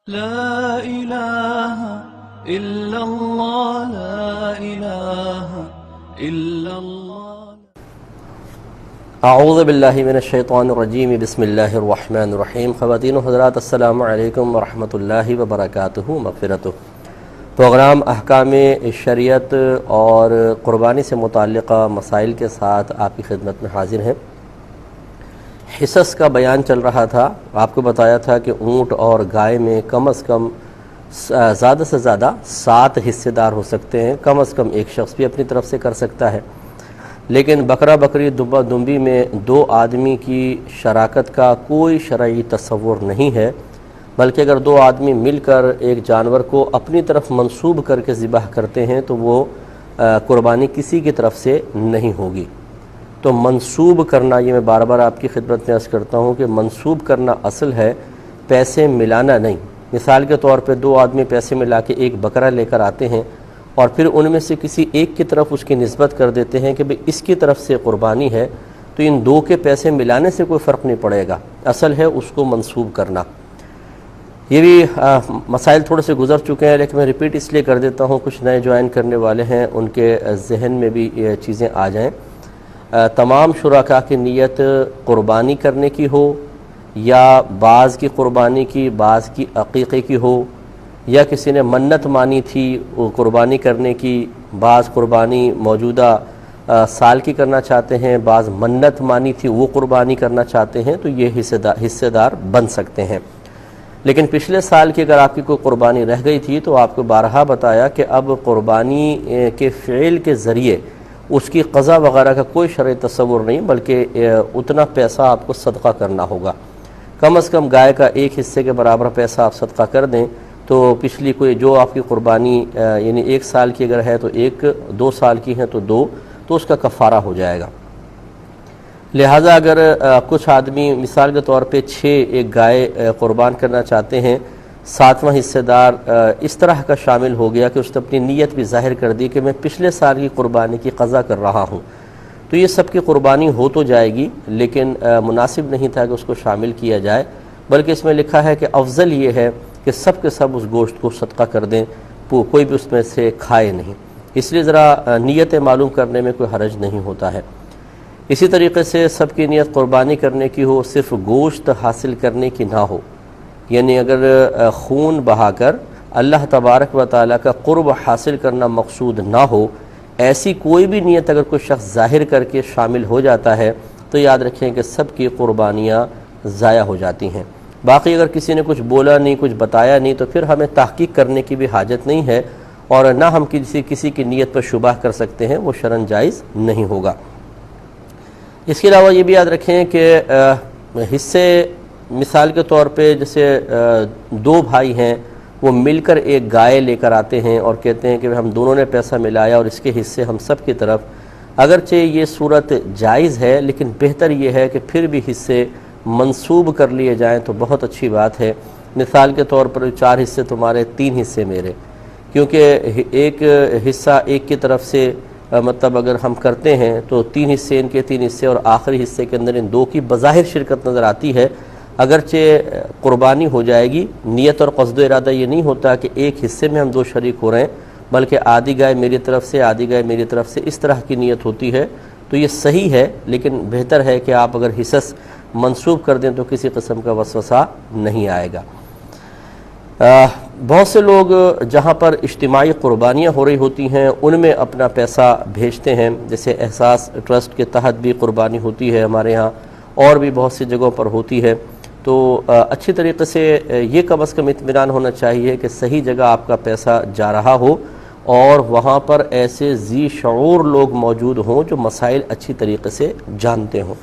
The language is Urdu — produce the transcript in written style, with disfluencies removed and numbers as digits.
لا إله إلا الله لا إله إلا الله اعوذ باللہ من الشیطان الرجیم بسم اللہ الرحمن الرحیم۔ خواتین و حضرات السلام علیکم ورحمۃ اللہ وبرکاتہ مغفرتہ۔ پروگرام احکام شریعت اور قربانی سے متعلقہ مسائل کے ساتھ آپ کی خدمت میں حاضر ہیں۔ حصص کا بیان چل رہا تھا، آپ کو بتایا تھا کہ اونٹ اور گائے میں کم از کم زیادہ سے زیادہ 7 حصے دار ہو سکتے ہیں، کم از کم ایک شخص بھی اپنی طرف سے کر سکتا ہے۔ لیکن بکرا بکری دمبا دمبی میں 2 آدمی کی شراکت کا کوئی شرعی تصور نہیں ہے، بلکہ اگر 2 آدمی مل کر ایک جانور کو اپنی طرف منسوب کر کے ذبح کرتے ہیں تو وہ قربانی کسی کی طرف سے نہیں ہوگی۔ تو منسوب کرنا، یہ میں بار بار آپ کی خدمت میں عرض کرتا ہوں کہ منسوب کرنا اصل ہے، پیسے ملانا نہیں۔ مثال کے طور پہ 2 آدمی پیسے ملا کے ایک بکرا لے کر آتے ہیں اور پھر ان میں سے کسی ایک کی طرف اس کی نسبت کر دیتے ہیں کہ بھئی اس کی طرف سے قربانی ہے، تو ان 2 کے پیسے ملانے سے کوئی فرق نہیں پڑے گا، اصل ہے اس کو منسوب کرنا۔ یہ بھی مسائل تھوڑے سے گزر چکے ہیں، لیکن میں ریپیٹ اس لیے کر دیتا ہوں، کچھ نئے جوائن کرنے والے ہیں ان کے ذہن میں بھی یہ چیزیں آ جائیں۔ تمام شرکاء کی نیت قربانی کرنے کی ہو، یا بعض کی قربانی کی، بعض کی عقیقے کی ہو، یا کسی نے منت مانی تھی وہ قربانی کرنے کی، بعض قربانی موجودہ سال کی کرنا چاہتے ہیں، بعض منت مانی تھی وہ قربانی کرنا چاہتے ہیں، تو یہ حصے دار بن سکتے ہیں۔ لیکن پچھلے سال کی اگر آپ کی کوئی قربانی رہ گئی تھی تو آپ کو بارہا بتایا کہ اب قربانی کے فعل کے ذریعے اس کی قضا وغیرہ کا کوئی شرعی تصور نہیں، بلکہ اتنا پیسہ آپ کو صدقہ کرنا ہوگا۔ کم از کم گائے کا 1 حصے کے برابر پیسہ آپ صدقہ کر دیں تو پچھلی کوئی جو آپ کی قربانی یعنی 1 سال کی اگر ہے تو 1، 2 سال کی ہیں تو 2، تو اس کا کفارہ ہو جائے گا۔ لہٰذا اگر کچھ آدمی مثال کے طور پہ 6 ایک گائے قربان کرنا چاہتے ہیں، 7واں حصہ دار اس طرح کا شامل ہو گیا کہ اس نے اپنی نیت بھی ظاہر کر دی کہ میں پچھلے سال کی قربانی کی قضا کر رہا ہوں، تو یہ سب کی قربانی ہو تو جائے گی، لیکن مناسب نہیں تھا کہ اس کو شامل کیا جائے، بلکہ اس میں لکھا ہے کہ افضل یہ ہے کہ سب کے سب اس گوشت کو صدقہ کر دیں، کوئی بھی اس میں سے کھائے نہیں۔ اس لیے ذرا نیتیں معلوم کرنے میں کوئی حرج نہیں ہوتا ہے۔ اسی طریقے سے سب کی نیت قربانی کرنے کی ہو، صرف گوشت حاصل کرنے کی نہ ہو، یعنی اگر خون بہا کر اللہ تبارک و تعالیٰ کا قرب حاصل کرنا مقصود نہ ہو، ایسی کوئی بھی نیت اگر کوئی شخص ظاہر کر کے شامل ہو جاتا ہے تو یاد رکھیں کہ سب کی قربانیاں ضائع ہو جاتی ہیں۔ باقی اگر کسی نے کچھ بولا نہیں، کچھ بتایا نہیں، تو پھر ہمیں تحقیق کرنے کی بھی حاجت نہیں ہے، اور نہ ہم کسی کی نیت پر شبہ کر سکتے ہیں، وہ شرعاً جائز نہیں ہوگا۔ اس کے علاوہ یہ بھی یاد رکھیں کہ حصے مثال کے طور پہ جیسے 2 بھائی ہیں، وہ مل کر ایک گائے لے کر آتے ہیں اور کہتے ہیں کہ ہم دونوں نے پیسہ ملایا اور اس کے حصے ہم سب کی طرف، اگرچہ یہ صورت جائز ہے لیکن بہتر یہ ہے کہ پھر بھی حصے منسوب کر لیے جائیں تو بہت اچھی بات ہے۔ مثال کے طور پر 4 حصے تمہارے، 3 حصے میرے، کیونکہ ایک حصہ ایک کی طرف سے مطلب اگر ہم کرتے ہیں تو 3 حصے ان کے، 3 حصے، اور آخری حصے کے اندر ان 2 کی بظاہر شرکت نظر آتی ہے، اگرچہ قربانی ہو جائے گی۔ نیت اور قصد و ارادہ یہ نہیں ہوتا کہ ایک حصے میں ہم 2 شریک ہو رہے ہیں، بلکہ آدھی گائے میری طرف سے، آدھی گائے میری طرف سے، اس طرح کی نیت ہوتی ہے، تو یہ صحیح ہے، لیکن بہتر ہے کہ آپ اگر حصص منسوب کر دیں تو کسی قسم کا وسوسہ نہیں آئے گا۔ بہت سے لوگ جہاں پر اجتماعی قربانیاں ہو رہی ہوتی ہیں ان میں اپنا پیسہ بھیجتے ہیں، جیسے احساس ٹرسٹ کے تحت بھی قربانی ہوتی ہے ہمارے ہاں، اور بھی بہت سی جگہوں پر ہوتی ہے، تو اچھی طریقے سے یہ کم از کم اطمینان ہونا چاہیے کہ صحیح جگہ آپ کا پیسہ جا رہا ہو، اور وہاں پر ایسے ذی شعور لوگ موجود ہوں جو مسائل اچھی طریقے سے جانتے ہوں۔